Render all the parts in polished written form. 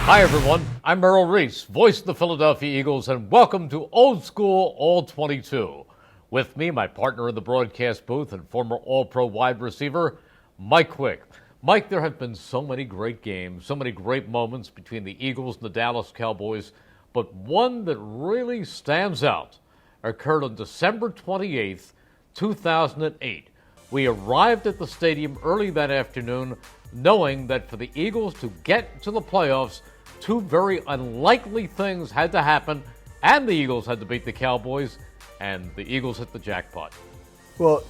Hi, everyone. I'm Merrill Reese, voice of the Philadelphia Eagles, and welcome to Old School All-22. With me, my partner in the broadcast booth and former All-Pro wide receiver, Mike Quick. Mike, there have been so many great games, so many great moments between the Eagles and the Dallas Cowboys, but one that really stands out occurred on December 28th, 2008. We arrived at the stadium early that afternoon, knowing that for the Eagles to get to the playoffs, two very unlikely things had to happen, and the Eagles had to beat the Cowboys, and the Eagles hit the jackpot. Well,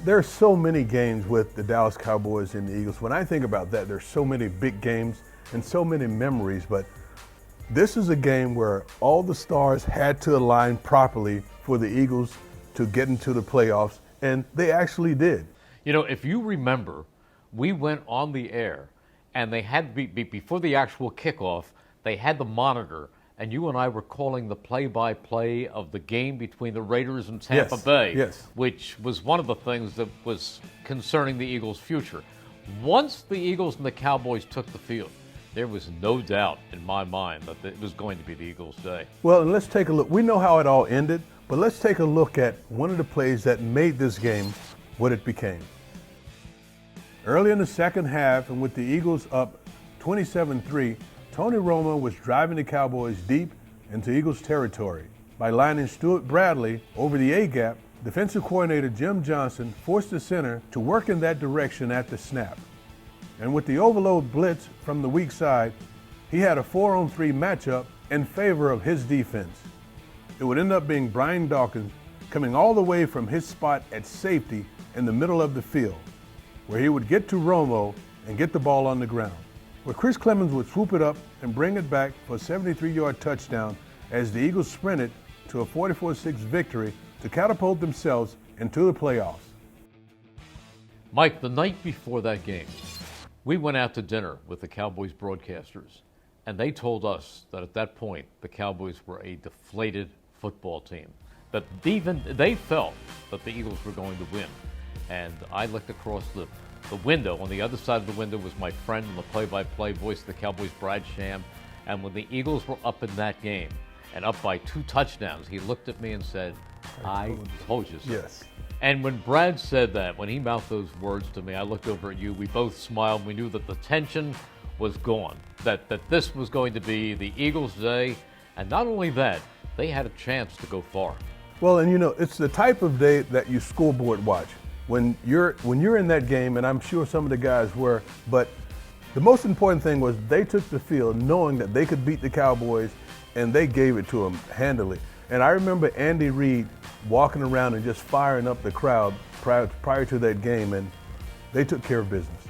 there's so many games with the Dallas Cowboys and the Eagles. When I think about that, there's so many big games and so many memories, but this is a game where all the stars had to align properly for the Eagles to get into the playoffs, and they actually did. You know, if you remember, we went on the air, and they had before the actual kickoff, they had the monitor, and you and I were calling the play-by-play of the game between the Raiders and Tampa Bay, yes. Which was one of the things that was concerning the Eagles' future. Once the Eagles and the Cowboys took the field, there was no doubt in my mind that it was going to be the Eagles' day. Well, and let's take a look. We know how it all ended, but let's take a look at one of the plays that made this game what it became. Early in the second half, and with the Eagles up 27-3, Tony Romo was driving the Cowboys deep into Eagles territory. By lining Stuart Bradley over the A-gap, defensive coordinator Jim Johnson forced the center to work in that direction at the snap. And with the overload blitz from the weak side, he had a 4-on-3 matchup in favor of his defense. It would end up being Brian Dawkins coming all the way from his spot at safety in the middle of the field, where he would get to Romo and get the ball on the ground, where Chris Clemons would swoop it up and bring it back for a 73-yard touchdown as the Eagles sprinted to a 44-6 victory to catapult themselves into the playoffs. Mike, the night before that game, we went out to dinner with the Cowboys broadcasters, and they told us that at that point, the Cowboys were a deflated football team, that even they felt that the Eagles were going to win. And I looked across the window. On the other side of the window was my friend and the play-by-play voice of the Cowboys, Brad Sham. And when the Eagles were up in that game and up by 2 touchdowns, he looked at me and said, I told you so. Yes. And when Brad said that, when he mouthed those words to me, I looked over at you. We both smiled. We knew that the tension was gone, that this was going to be the Eagles' day. And not only that, they had a chance to go far. Well, and you know, it's the type of day that you scoreboard watch. When you're in that game, and I'm sure some of the guys were, but the most important thing was they took the field knowing that they could beat the Cowboys, and they gave it to them handily. And I remember Andy Reid walking around and just firing up the crowd prior to that game, and they took care of business.